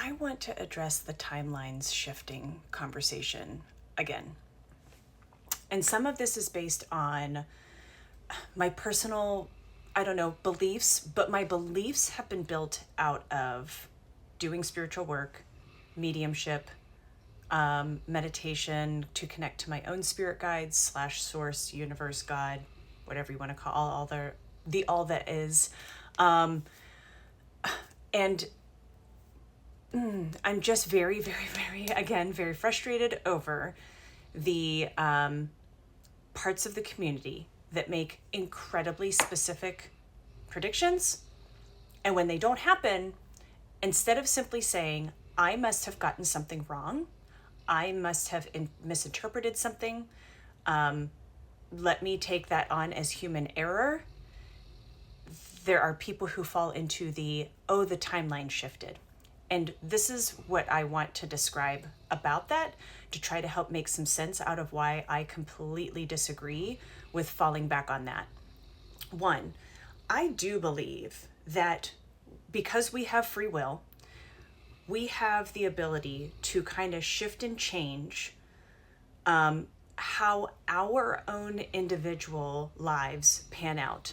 I want to address the timelines shifting conversation again. And some of this is based on my personal, I don't know, beliefs, but my beliefs have been built out of doing spiritual work, mediumship, meditation to connect to my own spirit guides slash source, universe, God, whatever you want to call all the all that is. And I'm just very, very, very, again, very frustrated over the parts of the community that make incredibly specific predictions. And when they don't happen, instead of simply saying, I must have gotten something wrong, I must have misinterpreted something, let me take that on as human error, there are people who fall into the timeline shifted. And this is what I want to describe about that to try to help make some sense out of why I completely disagree with falling back on that. One, I do believe that because we have free will, we have the ability to kind of shift and change how our own individual lives pan out.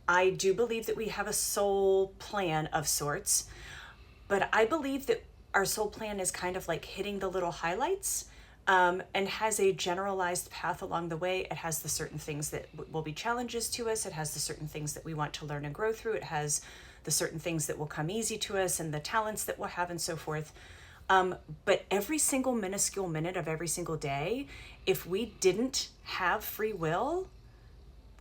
I do believe that we have a soul plan of sorts, but I believe that our soul plan is kind of like hitting the little highlights and has a generalized path along the way. It has the certain things that will be challenges to us. It has the certain things that we want to learn and grow through. It has the certain things that will come easy to us and the talents that we'll have and so forth. But every single minuscule minute of every single day, if we didn't have free will,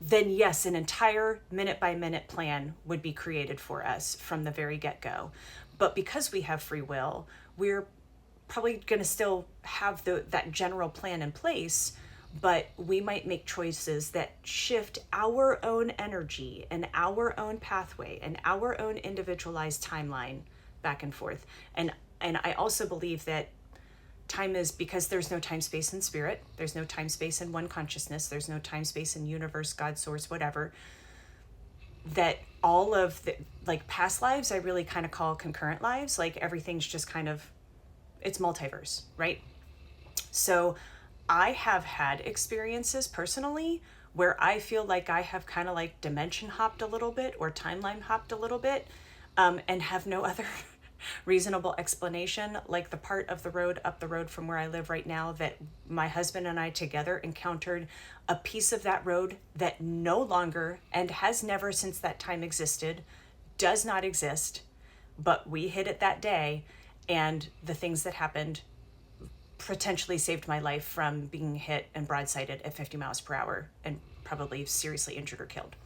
then yes, an entire minute by minute plan would be created for us from the very get-go. But because we have free will, we're probably going to still have that general plan in place, but we might make choices that shift our own energy and our own pathway and our own individualized timeline back and forth. And I also believe that time is, because there's no time, space, and spirit, there's no time, space, and one consciousness, there's no time, space, and universe, God, source, whatever, that all of the, like, past lives, I really kind of call concurrent lives. Like, everything's just kind of, it's multiverse, right? So I have had experiences personally where I feel like I have kind of like dimension hopped a little bit or timeline hopped a little bit, and have no other reasonable explanation, like the part of the road up the road from where I live right now that my husband and I together encountered a piece of that road that no longer and has never since that time existed, does not exist, but we hit it that day, and the things that happened potentially saved my life from being hit and broadsided at 50 miles per hour and probably seriously injured or killed.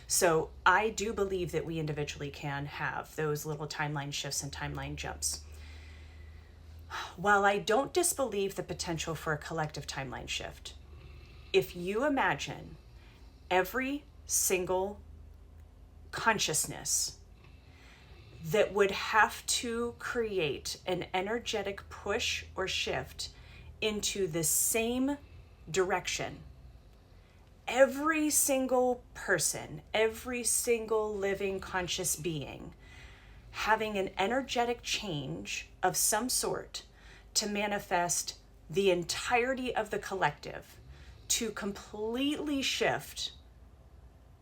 So I do believe that we individually can have those little timeline shifts and timeline jumps. While I don't disbelieve the potential for a collective timeline shift, if you imagine every single consciousness that would have to create an energetic push or shift into the same direction, every single person, every single living conscious being having an energetic change of some sort to manifest the entirety of the collective to completely shift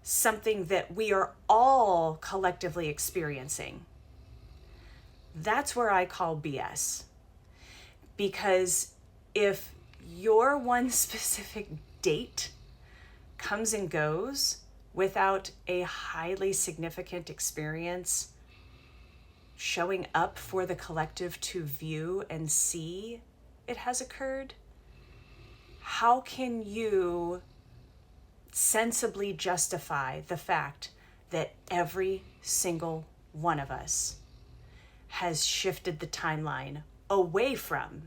something that we are all collectively experiencing. That's where I call BS. Because if your one specific date comes and goes without a highly significant experience showing up for the collective to view and see it has occurred, how can you sensibly justify the fact that every single one of us has shifted the timeline away from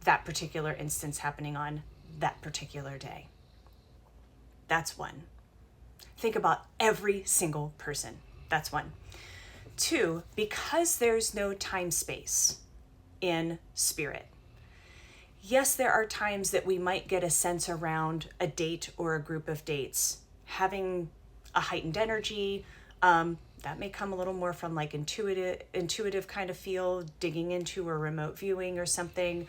that particular instance happening on that particular day? That's one. Think about every single person. That's one. Two, because there's no time space in spirit. Yes, there are times that we might get a sense around a date or a group of dates having a heightened energy, That may come a little more from like intuitive kind of feel, digging into or remote viewing or something.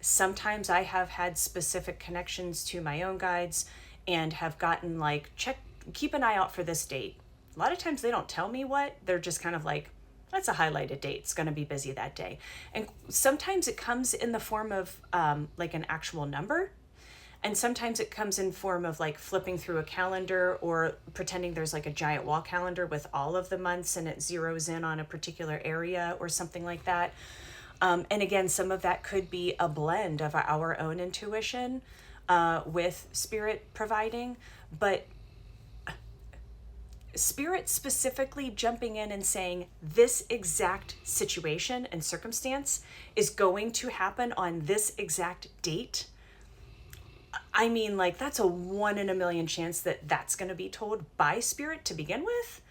Sometimes I have had specific connections to my own guides and have gotten like, keep an eye out for this date. A lot of times they don't tell me what, they're just kind of like, that's a highlighted date. It's going to be busy that day. And sometimes it comes in the form of like an actual number. And sometimes it comes in form of like flipping through a calendar or pretending there's like a giant wall calendar with all of the months and it zeroes in on a particular area or something like that. And again, some of that could be a blend of our own intuition with spirit providing, but spirit specifically jumping in and saying this exact situation and circumstance is going to happen on this exact date. I mean, like, that's a 1 in a million chance that that's going to be told by spirit to begin with,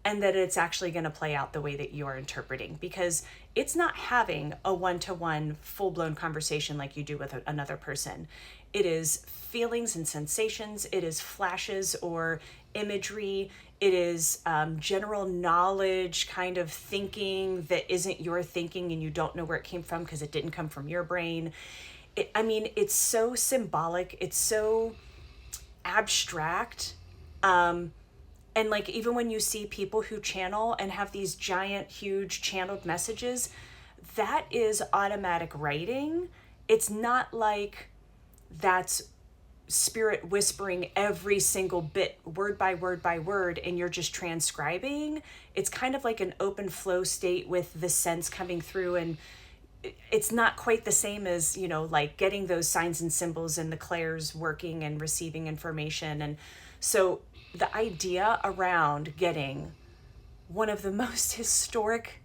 and that it's actually going to play out the way that you're interpreting, because it's not having a one-to-one full-blown conversation like you do with another person. It is feelings and sensations. It is flashes or imagery. It is general knowledge kind of thinking that isn't your thinking and you don't know where it came from because it didn't come from your brain. It's so symbolic. It's so abstract. And like, even when you see people who channel and have these giant, huge channeled messages, that is automatic writing. It's not like that's spirit whispering every single bit, word by word by word, and you're just transcribing. It's kind of like an open flow state with the sense coming through, and it's not quite the same as, like getting those signs and symbols and the clairs working and receiving information. And so the idea around getting one of the most historic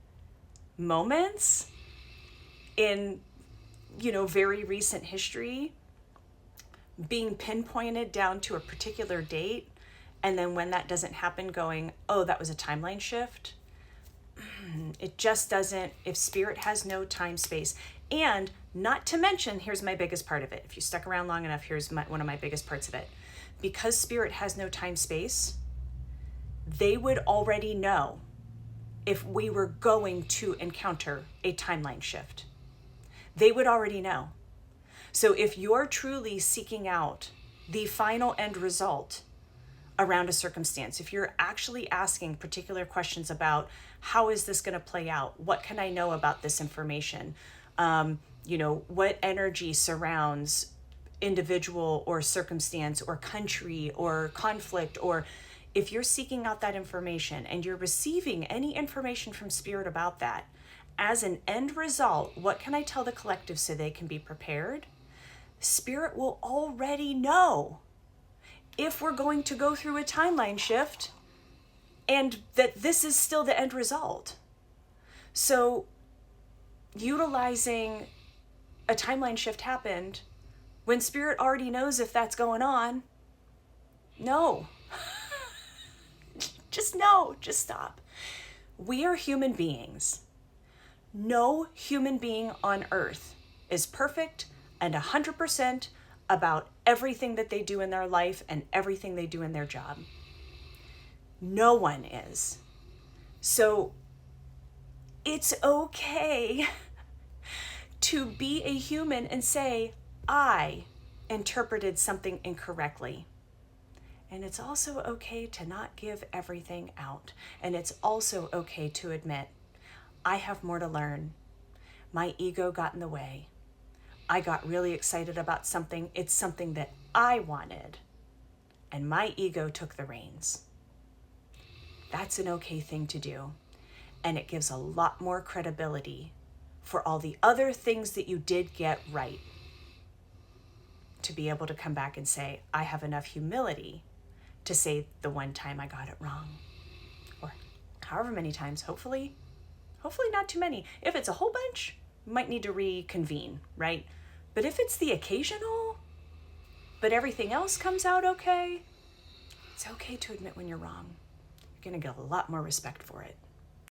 moments in, very recent history being pinpointed down to a particular date, and then when that doesn't happen going, oh, that was a timeline shift. It just doesn't, if spirit has no time space. And not to mention, here's my biggest part of it. If you stuck around long enough, here's one of my biggest parts of it. Because spirit has no time space, they would already know if we were going to encounter a timeline shift. They would already know. So if you're truly seeking out the final end result around a circumstance, if you're actually asking particular questions about how is this going to play out? What can I know about this information? What energy surrounds individual or circumstance or country or conflict, or if you're seeking out that information and you're receiving any information from spirit about that, as an end result, what can I tell the collective so they can be prepared? Spirit will already know if we're going to go through a timeline shift and that this is still the end result. So utilizing a timeline shift happened when spirit already knows if that's going on. No. Just stop. We are human beings. No human being on earth is perfect and 100% about everything that they do in their life and everything they do in their job. No one is. So it's okay to be a human and say, I interpreted something incorrectly. And it's also okay to not give everything out. And it's also okay to admit, I have more to learn. My ego got in the way. I got really excited about something. It's something that I wanted, and my ego took the reins. That's an okay thing to do. And it gives a lot more credibility for all the other things that you did get right to be able to come back and say, I have enough humility to say the one time I got it wrong. Or however many times, hopefully not too many. If it's a whole bunch, you might need to reconvene, right? But if it's the occasional, but everything else comes out okay, it's okay to admit when you're wrong. You're going to get a lot more respect for it.